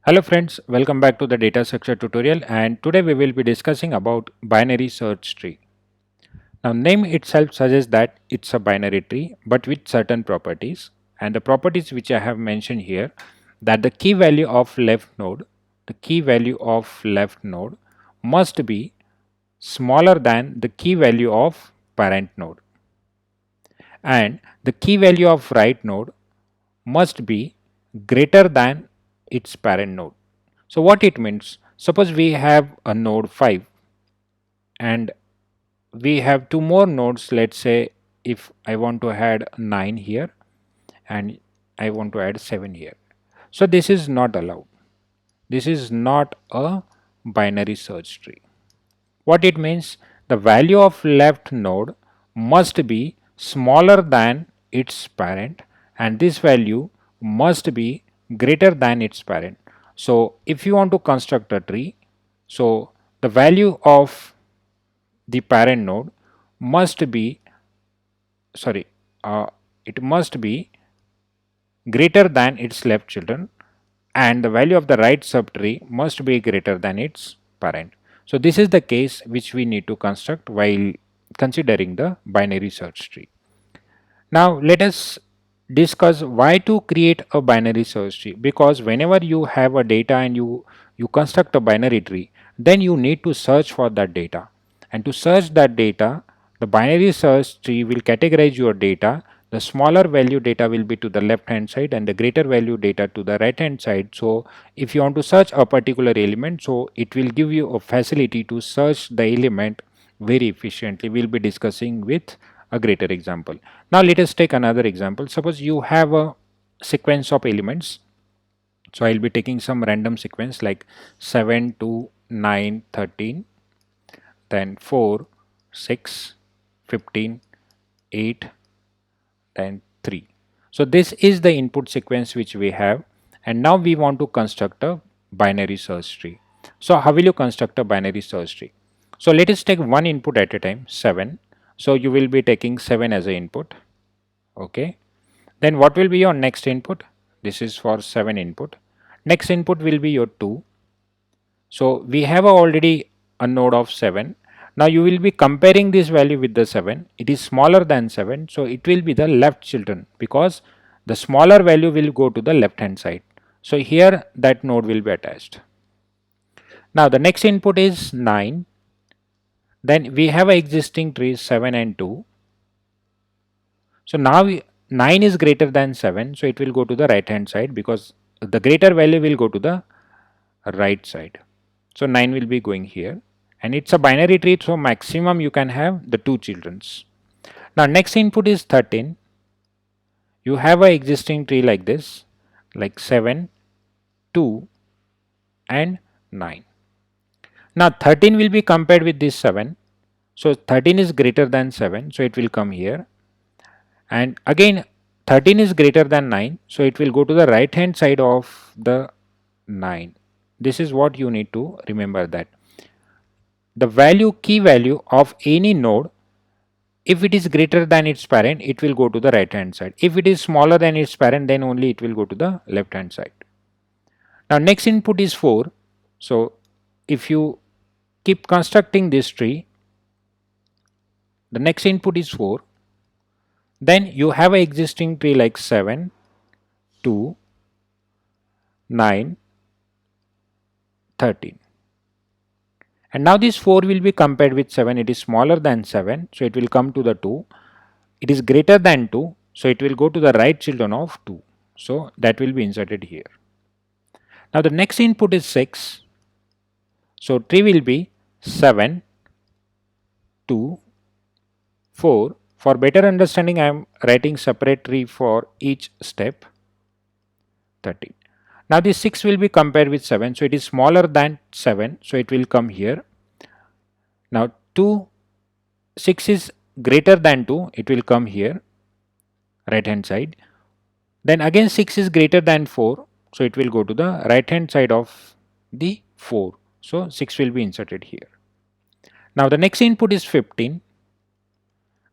Hello friends, welcome back to the data structure tutorial, and today we will be discussing about binary search tree. Now name itself suggests that it's a binary tree but with certain properties, and the properties which I have mentioned here, that the key value of left node must be smaller than the key value of parent node, and the key value of right node must be greater than its parent node. So what it means, suppose we have a node 5 and we have two more nodes. Let's say if I want to add 9 here and I want to add 7 here. So this is not allowed. This is not a binary search tree. What it means, the value of left node must be smaller than its parent, and this value must be greater than its parent. So if you want to construct a tree, so the value of the parent node must be, sorry, uh, it must be greater than its left children, and the value of the right subtree must be greater than its parent. So this is the case which we need to construct while considering the binary search tree. Now let us discuss why to create a binary search tree, because whenever you have a data and you construct a binary tree, then you need to search for that data, and to search that data, the binary search tree will categorize your data. The smaller value data will be to the left hand side and the greater value data to the right hand side. So if you want to search a particular element, so it will give you a facility to search the element very efficiently. We'll be discussing with a greater example. Now let us take another example. Suppose you have a sequence of elements. So I'll be taking some random sequence like 7 to 9 13, then 4 6 15 8, then 3. So this is the input sequence which we have, and now we want to construct a binary search tree. So how will you construct a binary search tree? So let us take one input at a time, 7. So you will be taking 7 as an input. Okay, then what will be your next input? This is for 7 input. Next input will be your 2. So we have already a node of 7. Now you will be comparing this value with the 7. It is smaller than 7, so it will be the left children, because the smaller value will go to the left hand side. So here that node will be attached. Now the next input is 9. Then we have a existing tree 7 and 2. So now 9 is greater than 7, so it will go to the right hand side, because the greater value will go to the right side. So 9 will be going here, and it's a binary tree, so maximum you can have the two childrens. Now next input is 13. You have a existing tree like this, like 7, 2 and 9. Now 13 will be compared with this 7. So 13 is greater than 7, so it will come here. And again 13 is greater than 9, so it will go to the right hand side of the 9. This is what you need to remember, that the key value of any node, if it is greater than its parent, it will go to the right hand side. If it is smaller than its parent, then only it will go to the left hand side. Now next input is 4. So if you keep constructing this tree, the next input is 4. Then you have an existing tree like 7, 2, 9, 13. And now this 4 will be compared with 7. It is smaller than 7, so it will come to the 2. It is greater than 2, so it will go to the right children of 2. So that will be inserted here. Now the next input is 6. So tree will be 7, 2, 4. For better understanding, I am writing separate tree for each step. 13. Now this 6 will be compared with 7, so it is smaller than 7, so it will come here. Now 6 is greater than 2, it will come here, right hand side. Then again 6 is greater than 4, so it will go to the right hand side of the 4. So 6 will be inserted here. Now the next input is 15.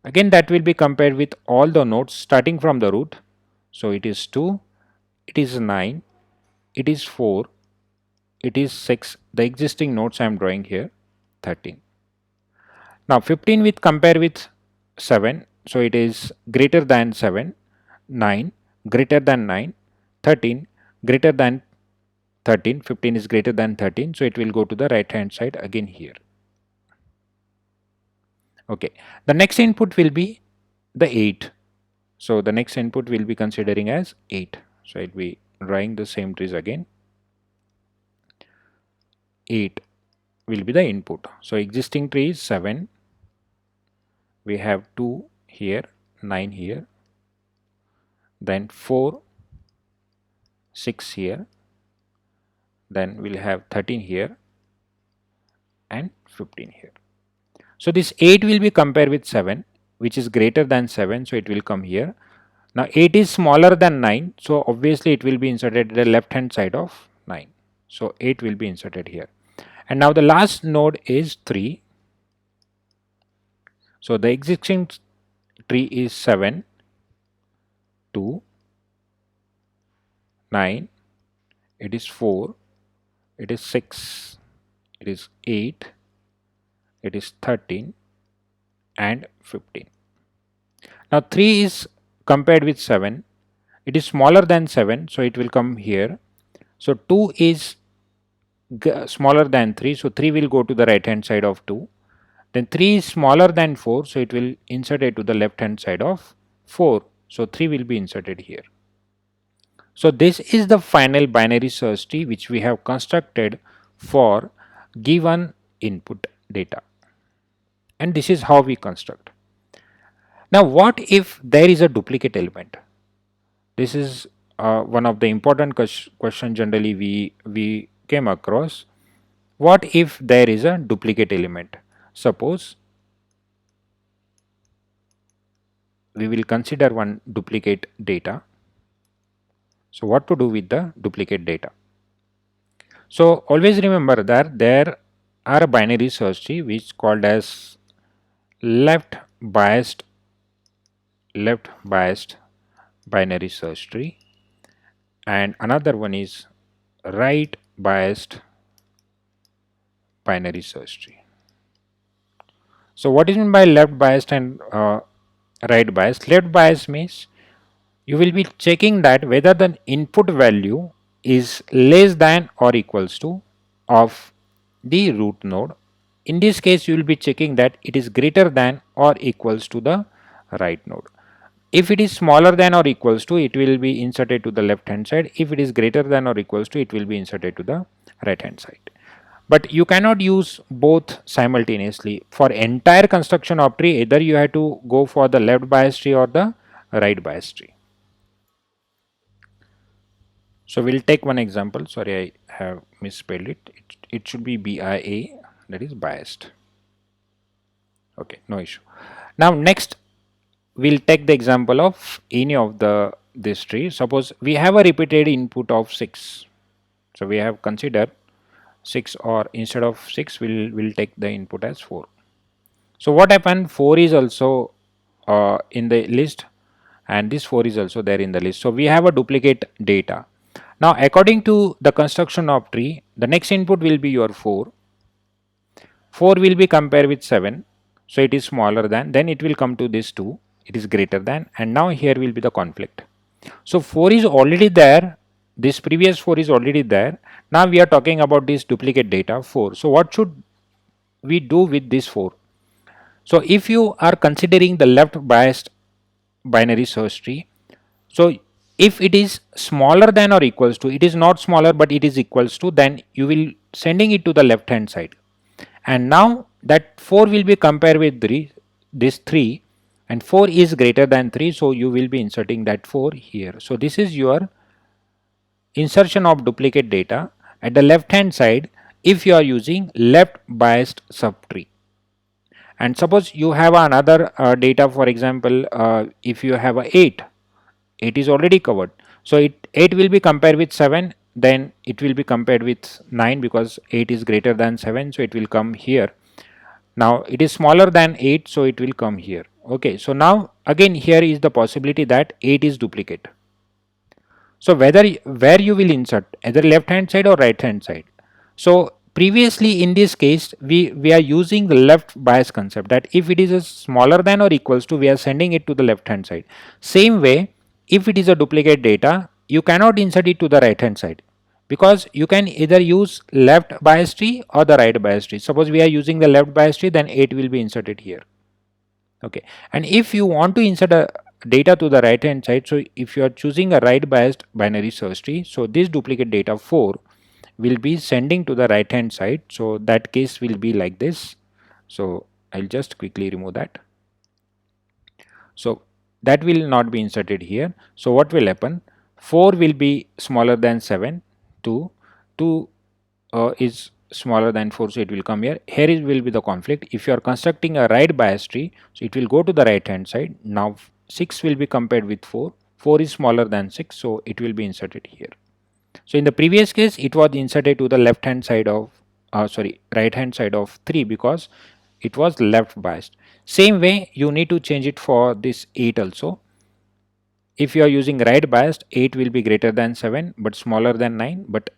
Again that will be compared with all the nodes starting from the root. So it is 2, it is 9, it is 4, it is 6. The existing nodes I am drawing here 13. Now 15 with compare with 7. So it is greater than 7, 9, greater than 9, 13, greater than 13, 15 is greater than 13. So it will go to the right hand side again here. Okay. The next input will be the 8. So the next input will be considering as 8. So it will be drawing the same trees again. 8 will be the input. So existing tree is 7. We have 2 here, 9 here, then 4, 6 here, then we'll have 13 here and 15 here. So this 8 will be compared with 7, which is greater than 7, so it will come here. Now 8 is smaller than 9, so obviously it will be inserted at the left hand side of 9. So 8 will be inserted here. And now the last node is 3. So the existing tree is 7, 2, 9, it is 4, it is 6, it is 8, it is 13 and 15. Now 3 is compared with 7, it is smaller than 7, so it will come here. So 2 is smaller than 3, so 3 will go to the right hand side of 2. Then 3 is smaller than 4, so it will insert it to the left hand side of 4. So 3 will be inserted here. So this is the final binary search tree which we have constructed for given input data. And this is how we construct. Now what if there is a duplicate element? This is one of the important question generally we came across. What if there is a duplicate element? Suppose we will consider one duplicate data. So what to do with the duplicate data? So always remember that there are a binary search tree which is called as left biased binary search tree, and another one is right biased binary search tree. So what is meant by left biased and right biased? Left biased means you will be checking that whether the input value is less than or equals to of the root node. In this case you will be checking that it is greater than or equals to the right node. If it is smaller than or equals to, it will be inserted to the left hand side. If it is greater than or equals to, it will be inserted to the right hand side. But you cannot use both simultaneously. For entire construction of tree, either you have to go for the left bias tree or the right bias tree. So we'll take one example. Sorry, I have misspelled it. It should be BIA, that is biased. Okay, no issue. Now next we'll take the example of any of this tree. Suppose we have a repeated input of 6. So we have considered 6, or instead of 6 we'll take the input as 4. So what happened, 4 is also in the list and this 4 is also there in the list. So we have a duplicate data. Now according to the construction of tree, the next input will be your 4. 4 will be compared with 7. So it is smaller than, then it will come to this 2. It is greater than, and now here will be the conflict. So 4 is already there, this previous 4 is already there. Now we are talking about this duplicate data 4. So what should we do with this 4? So if you are considering the left biased binary search tree, so if it is smaller than or equals to, it is not smaller but it is equals to, then you will sending it to the left hand side. And now that 4 will be compared with this 3, and 4 is greater than 3, so you will be inserting that 4 here. So this is your insertion of duplicate data at the left hand side if you are using left biased subtree. And suppose you have another data, for example, if you have a 8 is already covered. So 8 will be compared with 7, then it will be compared with 9 because 8 is greater than 7, so it will come here. Now it is smaller than 8, so it will come here. Okay, so now again here is the possibility that 8 is duplicate. So where you will insert, either left hand side or right hand side. So previously in this case, we are using the left bias concept, that if it is a smaller than or equals to, we are sending it to the left hand side. Same way, if it is a duplicate data, you cannot insert it to the right hand side, because you can either use left bias tree or the right bias tree. Suppose we are using the left bias tree, then 8 will be inserted here. Okay, and if you want to insert a data to the right hand side, so if you are choosing a right biased binary search tree, so this duplicate data 4 will be sending to the right hand side. So that case will be like this. So I'll just quickly remove that. So that will not be inserted here. So what will happen? 4 will be smaller than 7. 2 is smaller than 4, so it will come here. Here is will be the conflict. If you are constructing a right bias tree, so it will go to the right hand side. Now 6 will be compared with 4. 4 is smaller than 6, so it will be inserted here. So in the previous case, it was inserted to the left hand side of right hand side of 3, because it was left biased. Same way you need to change it for this 8 also. If you are using right biased, 8 will be greater than 7 but smaller than 9, but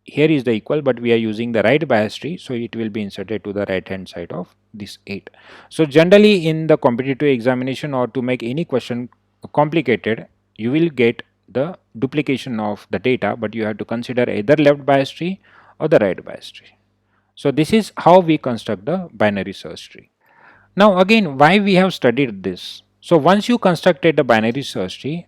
here is the equal, but we are using the right bias tree, so it will be inserted to the right hand side of this 8. So generally in the competitive examination, or to make any question complicated, you will get the duplication of the data, but you have to consider either left bias tree or the right bias tree. So this is how we construct the binary search tree. Now again, why we have studied this? So once you constructed the binary search tree,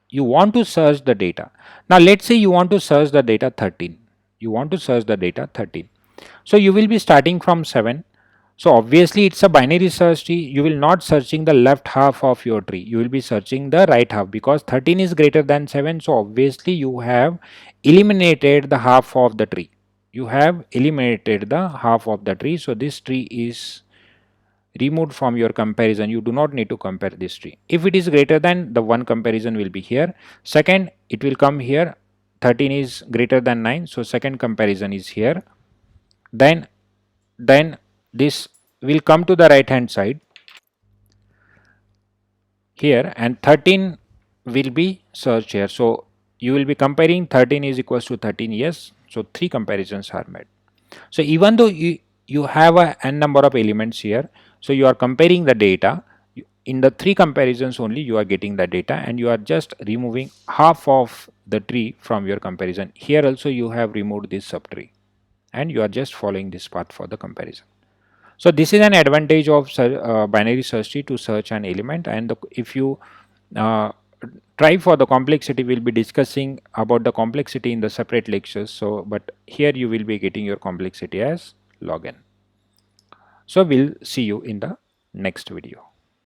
you want to search the data. Now let's say you want to search the data 13. You want to search the data 13. So you will be starting from 7. So obviously it's a binary search tree. You will not searching the left half of your tree. You will be searching the right half, because 13 is greater than 7. So obviously you have eliminated the half of the tree. You have eliminated the half of the tree. So this tree is removed from your comparison. You do not need to compare this tree. If it is greater than, the one comparison will be here. Second, it will come here. 13 is greater than 9, so second comparison is here. Then this will come to the right hand side here, and 13 will be searched here. So you will be comparing 13 is equals to 13, yes. So 3 comparisons are made. So even though you have a n number of elements here, so you are comparing the data. In the 3 comparisons only you are getting the data, and you are just removing half of the tree from your comparison. Here also you have removed this subtree, and you are just following this path for the comparison. So this is an advantage of binary search tree to search an element. And if you uh, try for the complexity, we'll be discussing about the complexity in the separate lectures. So but here you will be getting your complexity as log n. So we'll see you in the next video.